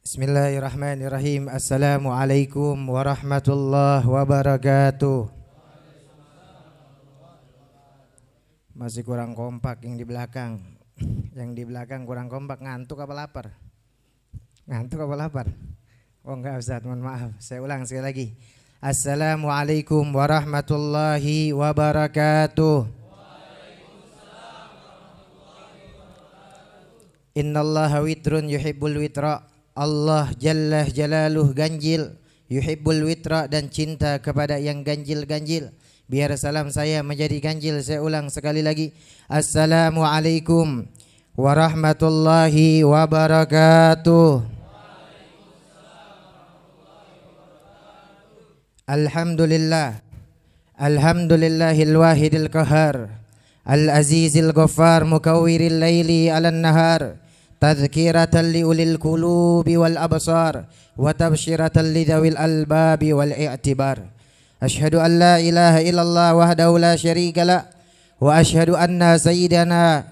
Bismillahirrahmanirrahim. Assalamualaikum warahmatullahi wabarakatuh. Masih kurang kompak yang di belakang. Yang di belakang kurang kompak. Ngantuk apa lapar? Ngantuk apa lapar? Oh enggak Ustaz, mohon maaf. Saya ulang sekali lagi. Assalamualaikum warahmatullahi wabarakatuh. Innallaha witrun yuhibbul witra. Allah jalla jalaluh ganjil, yuhibbul witra, dan cinta kepada yang ganjil-ganjil. Biar salam saya menjadi ganjil. Saya ulang sekali lagi. Assalamualaikum warahmatullahi wabarakatuh. Alhamdulillah. Alhamdulillahil wahidil qahar, al-azizil ghaffar, mukawwiril laili 'alan nahar, tadhkiratan li ulil qulubi wal absar, wa tabsyiratan li dzawil albabi wal i'tibar. Asyhadu an la ilaha illallah wahdahu la syarika la, wa asyhadu anna sayyidana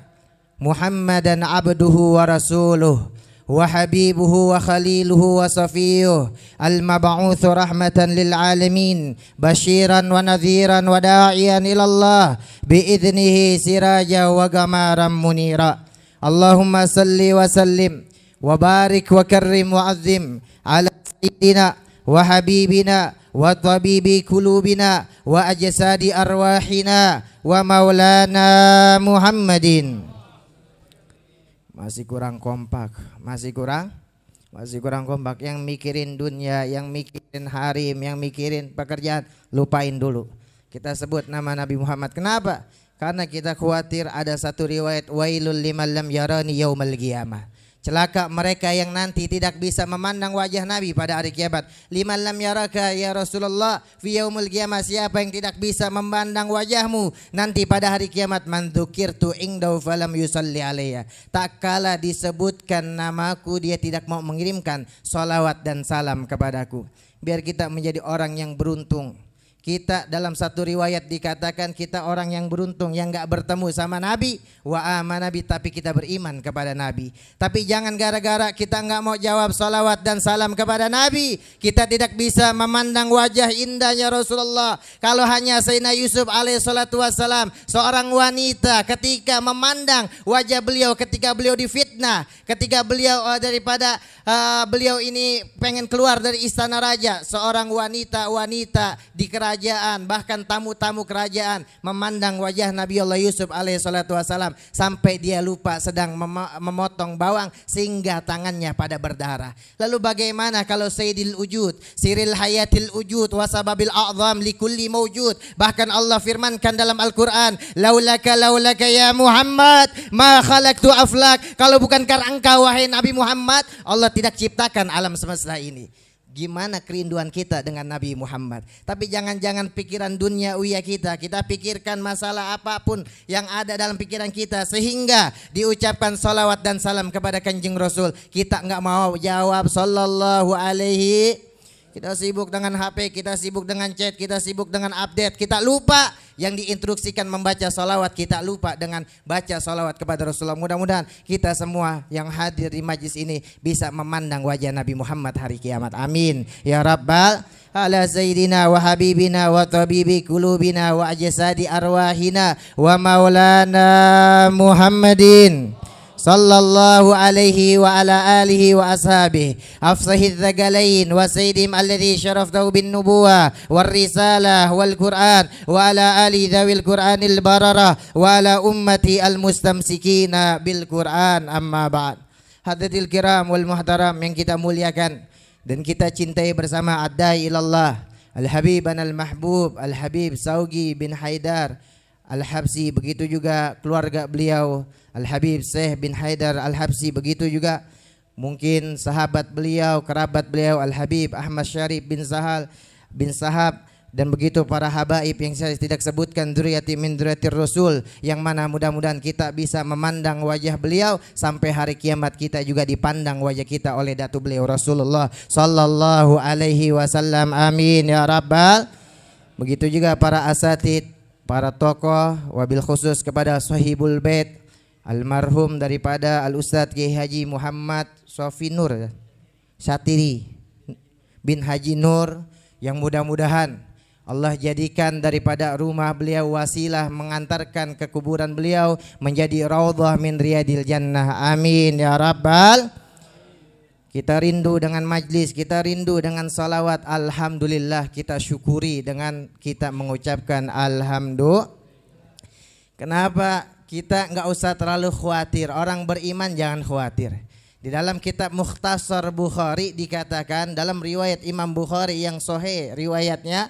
Muhammadan abduhu wa rasuluh, wa habibuhu wa khaliluhu wa safiyuh, al-mab'utsu rahmatan lil alamin, basyiran wa nadhiran wa da'iyan ilallah bi'idnihi siraja wa gamaran munira. Allahumma salli wa sallim wa barik wa karrim wa azim ala sayyidina wa habibina wa tabibi kulubina wa ajsadi arwahina wa maulana Muhammadin. Masih kurang kompak, masih kurang kompak. Yang mikirin dunia, yang mikirin harim, yang mikirin pekerjaan, lupain dulu. Kita sebut nama Nabi Muhammad. Kenapa? Karena kita khawatir ada satu riwayat, wailul liman lam yarani yaumal qiyamah. Celaka mereka yang nanti tidak bisa memandang wajah Nabi pada hari kiamat. Liman lam yaraka ya Rasulullah fi yaumil qiyamah, siapa yang tidak bisa memandang wajahmu nanti pada hari kiamat? Man dzukirtu indahu falam yusalli alayya. Tak kala disebutkan namaku dia tidak mau mengirimkan salawat dan salam kepadaku. Biar kita menjadi orang yang beruntung. Kita dalam satu riwayat dikatakan kita orang yang beruntung yang enggak bertemu sama Nabi wa amana Nabi, tapi kita beriman kepada Nabi. Tapi jangan gara-gara kita enggak mau jawab salawat dan salam kepada Nabi, kita tidak bisa memandang wajah indahnya Rasulullah. Kalau hanya Sayyidina Yusuf alaihi salatu wassalam, seorang wanita, ketika memandang wajah beliau ketika beliau difitnah, ketika beliau beliau ini pengen keluar dari istana raja, seorang wanita di kerajaan, bahkan tamu-tamu kerajaan memandang wajah Nabi Allah Yusuf alaihi salatu wassalam sampai dia lupa sedang memotong bawang sehingga tangannya pada berdarah. Lalu bagaimana kalau Sayyidil Wujud, Siril Hayatil Wujud, Wasababil A'zam likulli mawjud. Bahkan Allah firmankan dalam Al-Quran, laulaka ya Muhammad ma khalaqtu aflak. Kalau bukan karena engkau wahai Nabi Muhammad, Allah tidak ciptakan alam semesta ini. Gimana kerinduan kita dengan Nabi Muhammad. Tapi jangan-jangan pikiran duniawiya kita pikirkan masalah apapun yang ada dalam pikiran kita, sehingga diucapkan salawat dan salam kepada Kanjeng Rasul kita enggak mau jawab sallallahu alaihi. Kita sibuk dengan HP, kita sibuk dengan chat, kita sibuk dengan update, kita lupa yang diinstruksikan membaca salawat, kita lupa dengan baca salawat kepada Rasulullah. Mudah-mudahan kita semua yang hadir di majlis ini bisa memandang wajah Nabi Muhammad hari kiamat. Amin ya rabbal ala sayyidina wa habibina wa tabibi kulubina wa ajsadi arwahina wa maulana Muhammadin sallallahu alaihi wa ala alihi wa ashabihi afsahidz dzagalain wa sayyidim alladhi syaraftahu bin nubuwah war risalah wal qur'an wa ala ali dzawil qur'anil bararah wa ala ummati al mustamsikina bil qur'an, amma ba'd. Hadirin kiram wal muhtaram yang kita muliakan dan kita cintai bersama, ad-da'i ilallah al habib al mahbub al habib Saugi bin Haidar Al-Habsyi, begitu juga keluarga beliau Al-Habib Syekh bin Haidar Al-Habsyi, begitu juga mungkin sahabat beliau, kerabat beliau Al-Habib Ahmad Syarif bin Sahab, dan begitu para habaib yang saya tidak sebutkan, dzurriyyati min dzurriyyatir Rasul, yang mana mudah-mudahan kita bisa memandang wajah beliau sampai hari kiamat, kita juga dipandang wajah kita oleh datu beliau Rasulullah sallallahu alaihi wasallam. Amin ya rabbal. Begitu juga para asatid, para tokoh, wabil khusus kepada sahibul bait almarhum daripada Al-Ustadz Kiai Haji Muhammad Sofi Nur Satiri bin Haji Nur, yang mudah-mudahan Allah jadikan daripada rumah beliau wasilah mengantarkan ke kuburan beliau menjadi raudhah min riyadil jannah. Amin ya rabbal. Kita rindu dengan majlis, kita rindu dengan salawat. Alhamdulillah, kita syukuri dengan kita mengucapkan alhamdulillah. Kenapa? Kita nggak usah terlalu khawatir. Orang beriman jangan khawatir. Di dalam kitab Mukhtasar Bukhari dikatakan dalam riwayat Imam Bukhari yang sahih riwayatnya,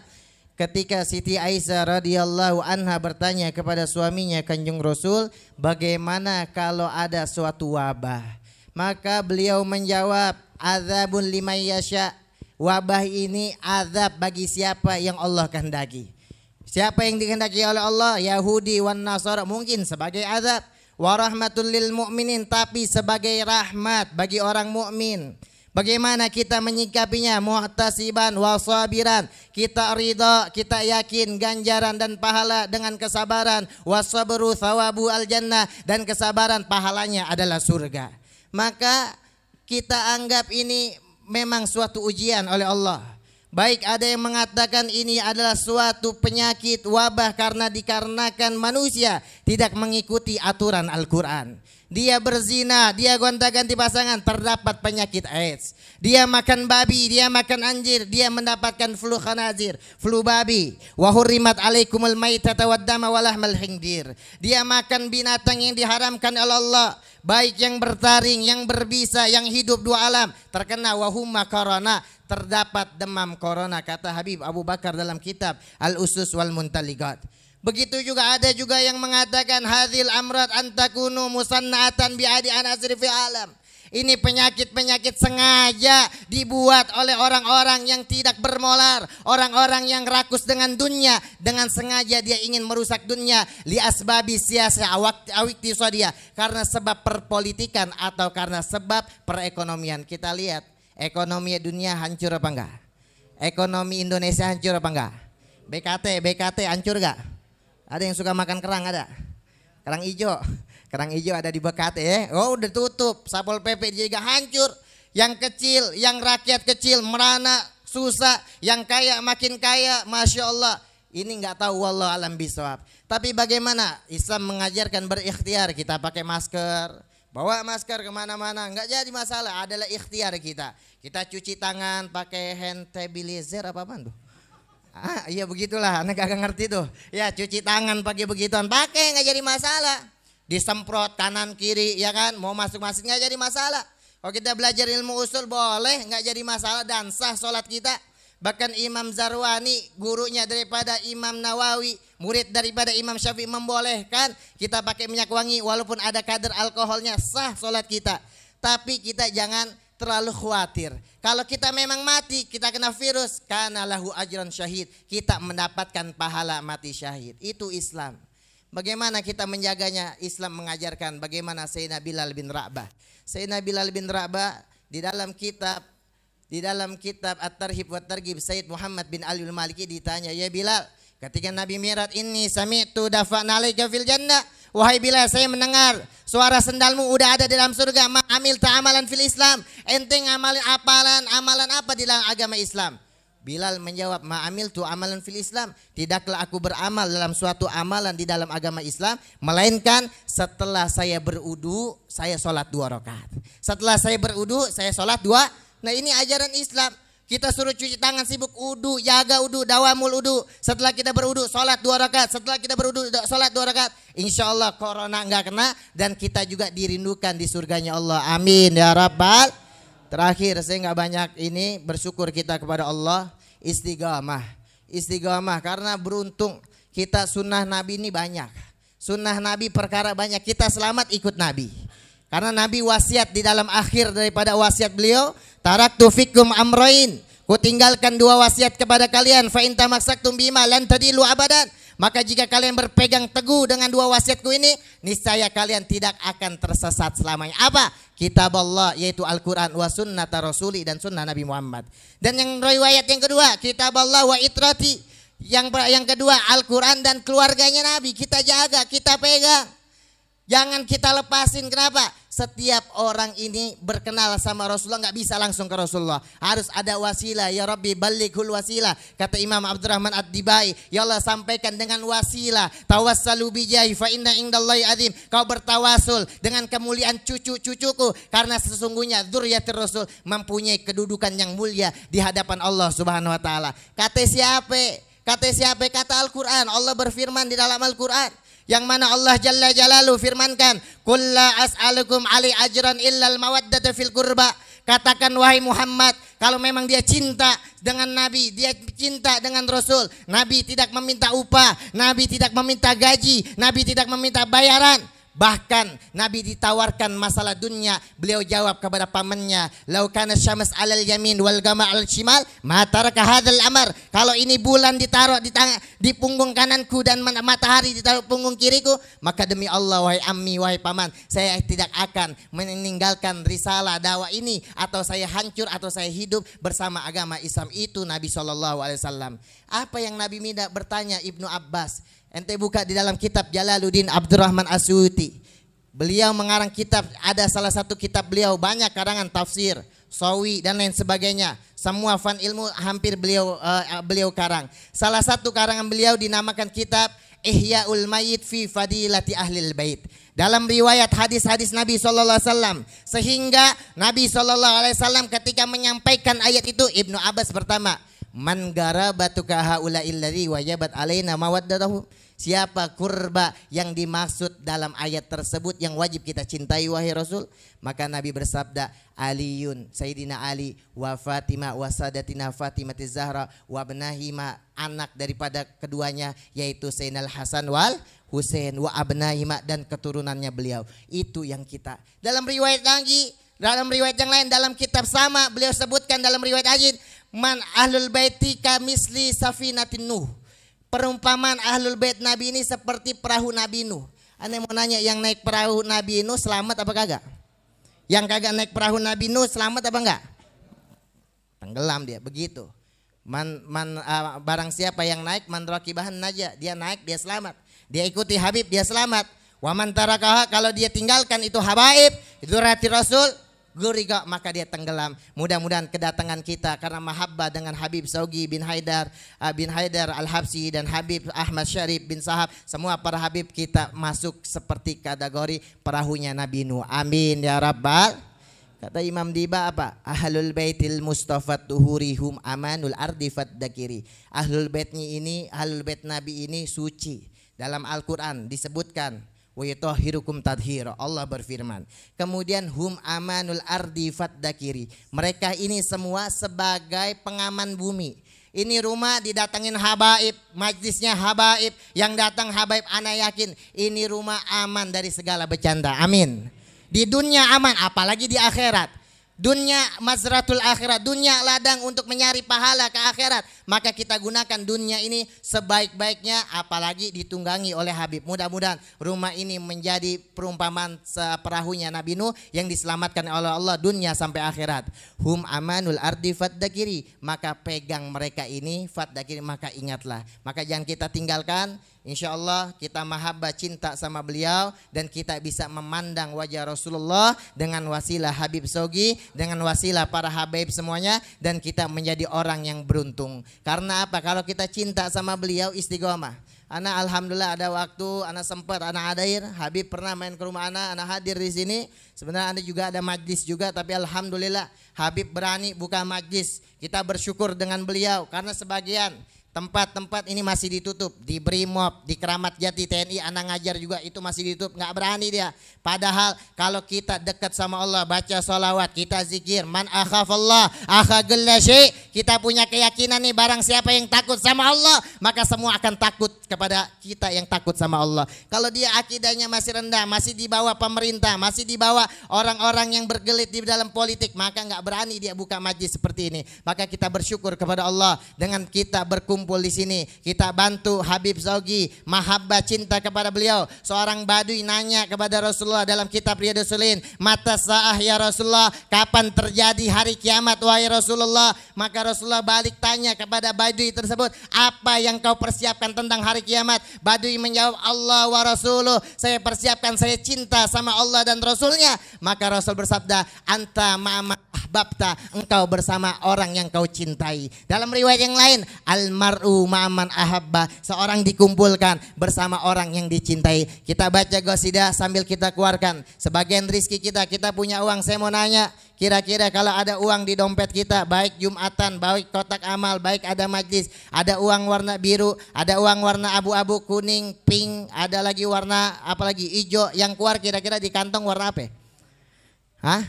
ketika Siti Aisyah radhiyallahu anha bertanya kepada suaminya Kanjeng Rasul, bagaimana kalau ada suatu wabah? Maka beliau menjawab, azabun liman yasha. Wabah ini azab bagi siapa yang Allah kehendaki. Siapa yang dikehendaki oleh Allah, Yahudi wan Nasara, mungkin sebagai azab. Wa rahmatul lil mu'minin, tapi sebagai rahmat bagi orang mukmin. Bagaimana kita menyikapinya? Muhtasiban wa sabiran. Kita ridha, kita yakin ganjaran dan pahala dengan kesabaran. Wa sabru thawabu al jannah, dan kesabaran pahalanya adalah surga. Maka kita anggap ini memang suatu ujian oleh Allah. Baik ada yang mengatakan ini adalah suatu penyakit wabah karena dikarenakan manusia tidak mengikuti aturan Al-Quran. Dia berzina, dia gonta-ganti pasangan, terdapat penyakit AIDS. Dia makan babi, dia makan anjir, dia mendapatkan flu khanazir, flu babi. Wa hurrimat alaikumul maitata waddama walahmal khinzir. Dia makan binatang yang diharamkan oleh Allah, baik yang bertaring, yang berbisa, yang hidup dua alam, terkena wahumma corona, terdapat demam corona, kata Habib Abu Bakar dalam kitab Al-Usus wal Muntaliqat. Begitu juga ada juga yang mengatakan hadhil amrad antakunu musanna'atan bi'adi anasri fi alam. Ini penyakit-penyakit sengaja dibuat oleh orang-orang yang tidak bermolar, orang-orang yang rakus dengan dunia, dengan sengaja dia ingin merusak dunia li asbabi siyasa awiktisadiyah, karena sebab perpolitikan atau karena sebab perekonomian. Kita lihat ekonomi dunia hancur apa enggak? Ekonomi Indonesia hancur apa enggak? BKT hancur enggak? Ada yang suka makan kerang ada? Kerang hijau. Kerang hijau ada di BKT ya. Oh udah tutup. Satpol PP juga hancur. Yang kecil, yang rakyat kecil merana susah. Yang kaya makin kaya. Masya Allah. Ini nggak tahu, wallahu alam bisawab. Tapi bagaimana Islam mengajarkan berikhtiar. Kita pakai masker, bawa masker kemana-mana, nggak jadi masalah. Adalah ikhtiar kita. Kita cuci tangan pakai hand stabilizer apa-apaan tuh. Iya begitulah, anak agak ngerti tuh. Ya cuci tangan pakai begituan, pakai nggak jadi masalah. Disemprot kanan kiri ya kan, mau masuk masjid nggak jadi masalah. Kalau kita belajar ilmu usul boleh, nggak jadi masalah dan sah sholat kita. Bahkan Imam Zarwani, gurunya daripada Imam Nawawi, murid daripada Imam Syafi'i, membolehkan kita pakai minyak wangi walaupun ada kadar alkoholnya, sah sholat kita. Tapi kita jangan terlalu khawatir. Kalau kita memang mati, kita kena virus, kana lahu ajran syahid, kita mendapatkan pahala mati syahid. Itu Islam. Bagaimana kita menjaganya? Islam mengajarkan bagaimana Sayyidina Bilal bin Rabah. Sayyidina Bilal bin Rabah di dalam kitab At-Tarhib wa Targhib, Sayyid Muhammad bin Ali al-Maliki ditanya, ya Bilal, ketika Nabi Mi'raj, inni sami'tu dafa'na alaika fil jannah. Wahai Bilal, saya mendengar suara sendalmu udah ada di dalam surga. Ma amil ta'amalan fil Islam. Ente ngamalin amalan apa di dalam agama Islam? Bilal menjawab, ma amil tu amalan fil Islam. Tidaklah aku beramal dalam suatu amalan di dalam agama Islam, melainkan setelah saya berudu, saya sholat 2 rakaat. Setelah saya berudu, saya sholat 2. Nah ini ajaran Islam. Kita suruh cuci tangan, sibuk udu, jaga udu, dawamul udu. Setelah kita berudu, sholat 2 rakaat. Setelah kita berudu, sholat 2 rakaat. Insya Allah corona nggak kena dan kita juga dirindukan di surganya Allah. Amin ya Rabbal. Terakhir, saya nggak banyak ini, bersyukur kita kepada Allah. Istiqamah karena beruntung kita sunnah Nabi ini banyak. Sunnah Nabi perkara banyak, kita selamat ikut Nabi. Karena Nabi wasiat di dalam akhir daripada wasiat beliau, taraktu fikum amrain, ku tinggalkan 2 wasiat kepada kalian, fa in tamassaktum bima lan tadilu abadan. Maka jika kalian berpegang teguh dengan 2 wasiatku ini, niscaya kalian tidak akan tersesat selamanya. Apa? Kitab Allah, yaitu Al-Quran, wa sunnata rasuli, dan sunnah Nabi Muhammad. Dan yang riwayat yang kedua, kitab Allah wa itrati. Yang kedua Al-Quran dan keluarganya Nabi, kita jaga, kita pegang. Jangan kita lepasin. Kenapa? Setiap orang ini berkenal sama Rasulullah nggak bisa langsung ke Rasulullah. Harus ada wasilah. Ya Rabbi balighul wasilah. Kata Imam Abdurrahman Ad-Dibai, ya Allah sampaikan dengan wasilah. Tawassalu bijai fa inna indallahi azim. Kau bertawasul dengan kemuliaan cucu-cucuku, karena sesungguhnya dzurriyyatir Rasul mempunyai kedudukan yang mulia di hadapan Allah Subhanahu wa taala. Kata siapa? Kata siapa? Kata Al-Qur'an. Allah berfirman di dalam Al-Qur'an. Yang mana Allah Jalla Jalaluhu firmankan, "Qul la as'alukum alai ajran illal mawaddata fil qurba." Katakan wahai Muhammad, kalau memang dia cinta dengan Nabi, dia cinta dengan Rasul, Nabi tidak meminta upah, Nabi tidak meminta gaji, Nabi tidak meminta bayaran. Bahkan Nabi ditawarkan masalah dunia, beliau jawab kepada pamannya, "Lau kana syams 'alal yamin wal gama 'alal shimal, ma taraka hadzal amr." Kalau ini bulan ditaruh di punggung kananku dan matahari ditaruh punggung kiriku, maka demi Allah wahai ammi, wahai paman, saya tidak akan meninggalkan risalah dakwah ini, atau saya hancur atau saya hidup bersama agama Islam. Itu Nabi SAW. Apa yang Nabi minta? Bertanya Ibnu Abbas. Ente buka di dalam kitab Jalaluddin Abdurrahman Asyuti. Beliau mengarang kitab, ada salah satu kitab beliau, banyak karangan tafsir, sawi dan lain sebagainya. Semua fan ilmu hampir beliau karang. Salah satu karangan beliau dinamakan kitab Ihya'ul Mayyit fi Fadilati Ahlil Bait. Dalam riwayat hadis-hadis Nabi SAW. Sehingga Nabi SAW ketika menyampaikan ayat itu, Ibnu Abbas pertama, "Man garabatuka haula'il ladzi wajabat alaina mawaddatahu." Siapa kurba yang dimaksud dalam ayat tersebut yang wajib kita cintai wahai Rasul? Maka Nabi bersabda, "Aliyun, Sayyidina Ali, wa Fatimah, wa Sadatina Fatimatiz Zahra, wa abnahima," anak daripada keduanya yaitu Sayyidina Hasan wal Husain, wa abnahima, dan keturunannya beliau. Itu yang kita. Dalam riwayat lagi, dalam riwayat yang lain, dalam kitab sama beliau sebutkan dalam riwayat Ajid, "Man ahlul baiti ka misli safinatin Nuh." Perumpamaan ahlul bait Nabi ini seperti perahu Nabi Nuh. Anda mau nanya, yang naik perahu Nabi Nuh selamat apa kagak? Yang kagak naik perahu Nabi Nuh selamat apa enggak? Tenggelam dia, begitu. Barang siapa yang naik, man rakibahan naja, dia naik dia selamat. Dia ikuti Habib dia selamat. Wa man tarakaha, kalau dia tinggalkan itu habaib, itu rati Rasul, guriga, maka dia tenggelam. Mudah-mudahan kedatangan kita karena mahabbah dengan Habib Saugi bin Haidar Al-Habsyi dan Habib Ahmad Syarif bin Sahab, semua para Habib kita masuk seperti kategori perahunya Nabi Nuh. Amin ya Rabbal. Kata Imam Diba apa? Ahlul baitil Mustafa tuhurihum amanul ardi faddakiri. Ahlul baitnya ini, ahlul bait Nabi ini suci. Dalam Al-Quran disebutkan, wa yutahhirukum tadhira. Allah berfirman. Kemudian hum amanul ardi faddakiri. Mereka ini semua sebagai pengaman bumi. Ini rumah didatangin habaib, majlisnya habaib, yang datang habaib, ana yakin ini rumah aman dari segala bercanda. Amin. Di dunia aman, apalagi di akhirat. Dunia mazratul akhirat, dunia ladang untuk mencari pahala ke akhirat. Maka kita gunakan dunia ini sebaik-baiknya, apalagi ditunggangi oleh Habib. Mudah-mudahan rumah ini menjadi perumpamaan perahunya Nabi Nuh yang diselamatkan oleh Allah dunia sampai akhirat. Hum amanul ardi faddakiri, maka pegang mereka ini, faddakiri, maka ingatlah. Maka jangan kita tinggalkan. Insya Allah kita mahabbah cinta sama beliau, dan kita bisa memandang wajah Rasulullah dengan wasilah Habib Saugi, dengan wasilah para habaib semuanya, dan kita menjadi orang yang beruntung. Karena apa? Kalau kita cinta sama beliau, istiqomah. Ana alhamdulillah ada waktu, ana sempat, ana hadir. Habib pernah main ke rumah ana hadir di sini. Sebenarnya ana juga ada majlis juga, tapi alhamdulillah Habib berani buka majlis. Kita bersyukur dengan beliau karena sebagian tempat-tempat ini masih ditutup. Di Brimob, di Keramat Jati TNI anak ngajar juga itu masih ditutup, nggak berani dia. Padahal kalau kita dekat sama Allah, baca sholawat, kita zikir, man akhafallah akhagalla syai', kita punya keyakinan nih, barang siapa yang takut sama Allah, maka semua akan takut kepada kita yang takut sama Allah. Kalau dia akidahnya masih rendah, masih di bawah pemerintah, masih di bawah orang-orang yang bergelit di dalam politik, maka nggak berani dia buka majlis seperti ini. Maka kita bersyukur kepada Allah dengan kita berkumpul di sini, kita bantu Habib Saugi, mahabbah cinta kepada beliau. Seorang badui nanya kepada Rasulullah dalam kitab Riyadhus Shalihin, mata sa'ah ya Rasulullah, kapan terjadi hari kiamat wahai Rasulullah? Maka Rasulullah balik tanya kepada Badui tersebut, apa yang kau persiapkan tentang hari kiamat? Badui menjawab, Allah wa Rasuluh, saya persiapkan, saya cinta sama Allah dan Rasulnya. Maka Rasul bersabda, anta ma'ama ahbabta, engkau bersama orang yang kau cintai. Dalam riwayat yang lain, almar'u ma'aman ahabba, seorang dikumpulkan bersama orang yang dicintai. Kita baca qasidah sambil kita keluarkan sebagian rizki kita. Kita punya uang, saya mau nanya, kira-kira kalau ada uang di dompet kita, baik Jumatan, baik kotak amal, baik ada majlis, ada uang warna biru, ada uang warna abu-abu, kuning, pink, ada lagi warna apalagi hijau, yang keluar kira-kira di kantong warna apa? Hah?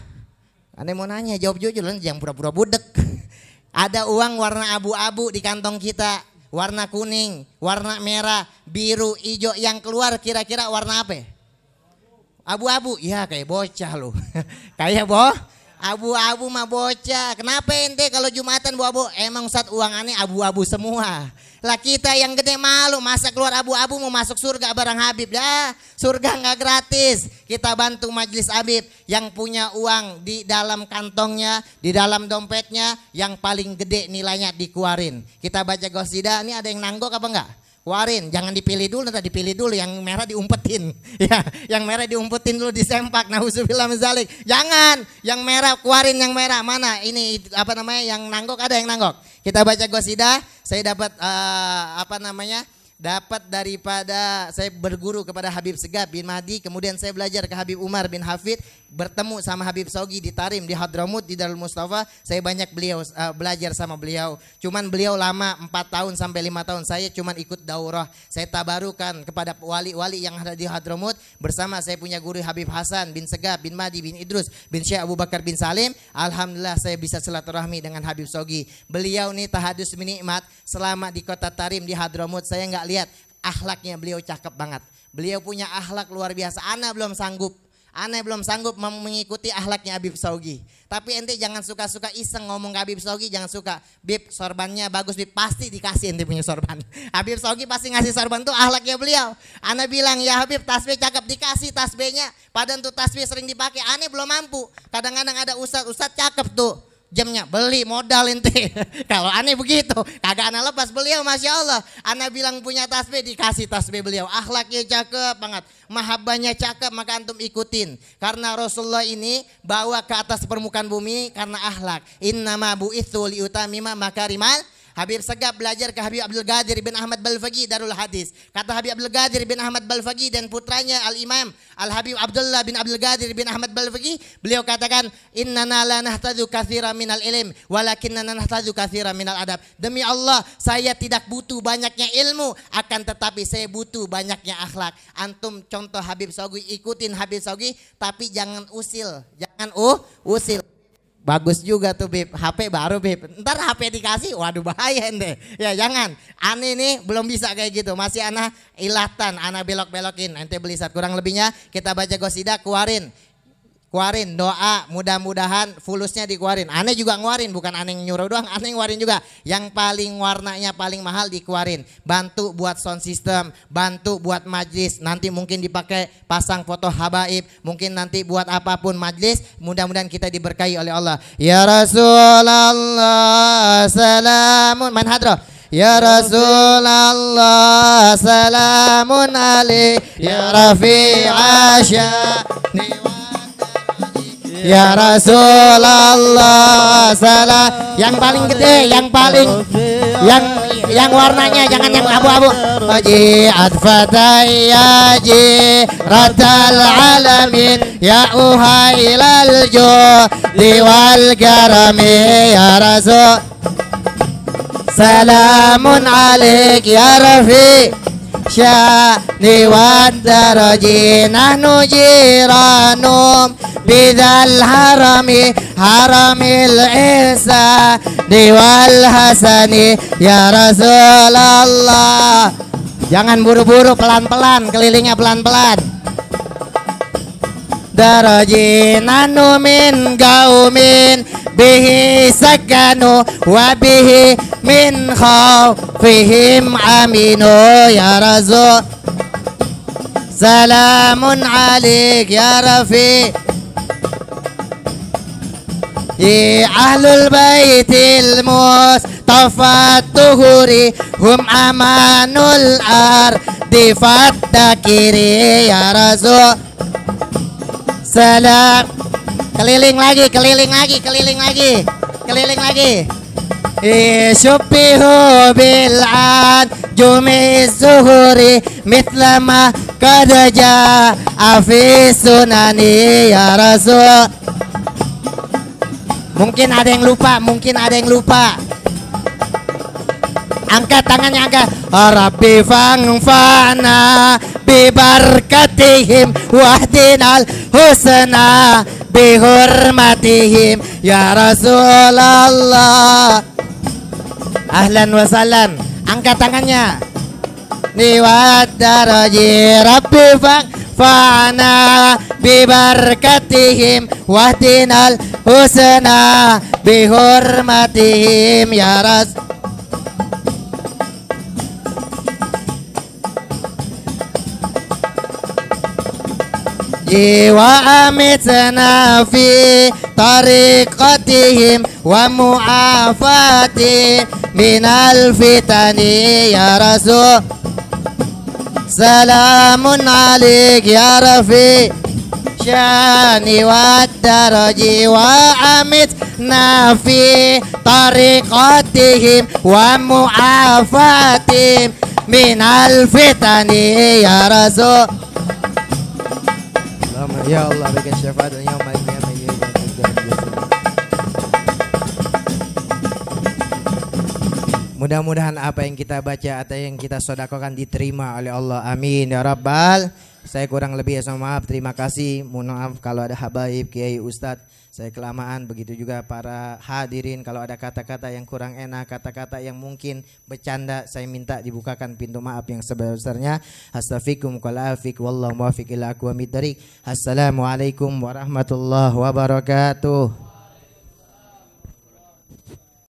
Anda mau nanya, jawab jujur, jangan pura-pura budek. Ada uang warna abu-abu di kantong kita, warna kuning, warna merah, biru, hijau, yang keluar kira-kira warna apa? Abu-abu, ya kayak bocah loh. Kayak abu-abu mah bocah. Kenapa ente kalau Jumatan abu-abu? Emang Ustadz uang aneh abu-abu semua. Lah kita yang gede malu, masa keluar abu-abu mau masuk surga bareng Habib. Ya surga nggak gratis. Kita bantu majelis Habib yang punya uang di dalam kantongnya, di dalam dompetnya, yang paling gede nilainya dikeluarin. Kita baca qasidah, ini ada yang nanggok apa enggak? Keluarin, jangan dipilih dulu, nanti dipilih dulu, yang merah diumpetin. Ya, yang merah diumpetin dulu, disempak. Nauzubillah min zalik. Jangan, yang merah keluarin, yang merah. Mana? Ini apa namanya, yang nanggok, ada yang nanggok. Kita baca qasidah, saya dapat dapat daripada saya berguru kepada Habib Segaf bin Mahdi, kemudian saya belajar ke Habib Umar bin Hafid, bertemu sama Habib Sogi di Tarim, di Hadramut, di Darul Mustafa. Saya banyak belajar sama beliau. Cuman beliau lama 4 tahun sampai 5 tahun. Saya cuman ikut daurah. Saya tabarukan kepada wali-wali yang ada di Hadramut bersama saya punya guru Habib Hasan bin Segaf bin Mahdi bin Idrus bin Syekh Abu Bakar bin Salim. Alhamdulillah saya bisa silaturahmi dengan Habib Sogi. Beliau nih tahadus menikmat selama di kota Tarim di Hadramut. Saya nggak lihat akhlaknya, beliau cakep banget. Beliau punya akhlak luar biasa. Ana belum sanggup mengikuti akhlaknya Habib Sogi. Tapi ente jangan suka-suka iseng ngomong ke Habib Sogi, jangan suka. Bib, sorbannya bagus Bib, pasti dikasih ente punya sorban. Habib Sogi pasti ngasih sorban, tuh akhlaknya beliau. Ana bilang, ya Habib tasbih cakep, dikasih tasbihnya. Padahal tuh tasbih sering dipakai, aneh belum mampu. Kadang-kadang ada ustadz cakep tuh, jamnya beli modal ente. Kalau aneh begitu, kagak ana lepas. Beliau Masya Allah, ana bilang punya tasbih, dikasih tasbih beliau. Akhlaknya cakep banget, mahabbahnya cakep, maka antum ikutin. Karena Rasulullah ini bawa ke atas permukaan bumi karena akhlak. Innama bu'itsu liutamima makarimal. Habib Segaf belajar ke Habib Abdul Qadir bin Ahmad Balfaqi Darul Hadis. Kata Habib Abdul Qadir bin Ahmad Balfaqi dan putranya Al-Imam Al-Habib Abdullah bin Abdul Qadir bin Ahmad Balfaqi, beliau katakan, innana la nahtadu katsiran minal ilm walakinna nahtadu katsiran minal adab. Demi Allah, saya tidak butuh banyaknya ilmu, akan tetapi saya butuh banyaknya akhlak. Antum contoh Habib Sogi, ikutin Habib Sogi, tapi jangan usil. Jangan usil. Bagus juga tuh Bib, HP baru Bib, ntar HP dikasih, waduh bahaya ente. Ya jangan, aneh nih belum bisa kayak gitu, masih anak ilatan, anak belok-belokin. Ente beli saat kurang lebihnya, kita baca qasidah, keluarin doa, mudah-mudahan fulusnya dikeluarin. Aneh juga ngeluarin, bukan aneh nyuruh doang, aneh ngeluarin juga. Yang paling warnanya paling mahal dikeluarin. Bantu buat sound system, bantu buat majlis, nanti mungkin dipakai pasang foto habaib, mungkin nanti buat apapun majlis. Mudah-mudahan kita diberkahi oleh Allah. Ya Rasulullah salamun man hadroh. Ya Rasulullah salamun alaik. Ya Rafi'a sya'ni. Ya Rasulullah salam. Yang paling gede, yang warnanya jangan yang abu-abu. Waji'at fatayyaji ratal alamin. Ya uhailal judi wal karami. Ya Rasul salamun alaik. Ya Rafi sya'ni wad daraji. Nahnu jiranum bidal harami haramil ihsani wal hasani. Ya Rasulullah, jangan buru-buru, pelan-pelan, kelilingnya pelan-pelan. Daraji nanu min gaumin bihi sakanu wa bihi min khawfihim aminu. Ya Rasul salamun alaik. Ya Rafi Ahlul baitil mustafa tuhuri hum amanul ardi faddakiri ya Rasul. Salam. Keliling lagi. Syubbihu bil'an jumi zuhuri mithla ma qad ja'a fi sunani ya Rasul. Mungkin ada yang lupa. Angkat tangannya, angkat. Rabbi fangfana bi barakatihim wahdinal husna bi hurmatihim ya Rasulullah. Ahlan wa sahlan. Angkat tangannya. Niwad daraji Rabbi fa'na bi barakatihim wahdinal husna bi hurmatihim ya Rasul. Wa amitna fi tariqatihim wa mu'afati minal fitani ya Rasul. Salamun alik ya Rafi syani wa daraji wa amitna fi tariqatihim wa mu'afati minal fitani ya Rasul. Ya Allah berikan syafaat dan yaumil qiyamah. Mudah-mudahan apa yang kita baca atau yang kita sedekahkan diterima oleh Allah. Amin ya rabbal. Saya kurang lebih maaf. Terima kasih. Mohon maaf kalau ada habaib, kiai, ustadz, saya kelamaan. Begitu juga para hadirin, kalau ada kata-kata yang kurang enak, kata-kata yang mungkin bercanda, saya minta dibukakan pintu maaf yang sebesar-besarnya. Astaghfirukum qalafik wallahu muwaffiq ila aqwamit thariq. Assalamualaikum warahmatullahi wabarakatuh.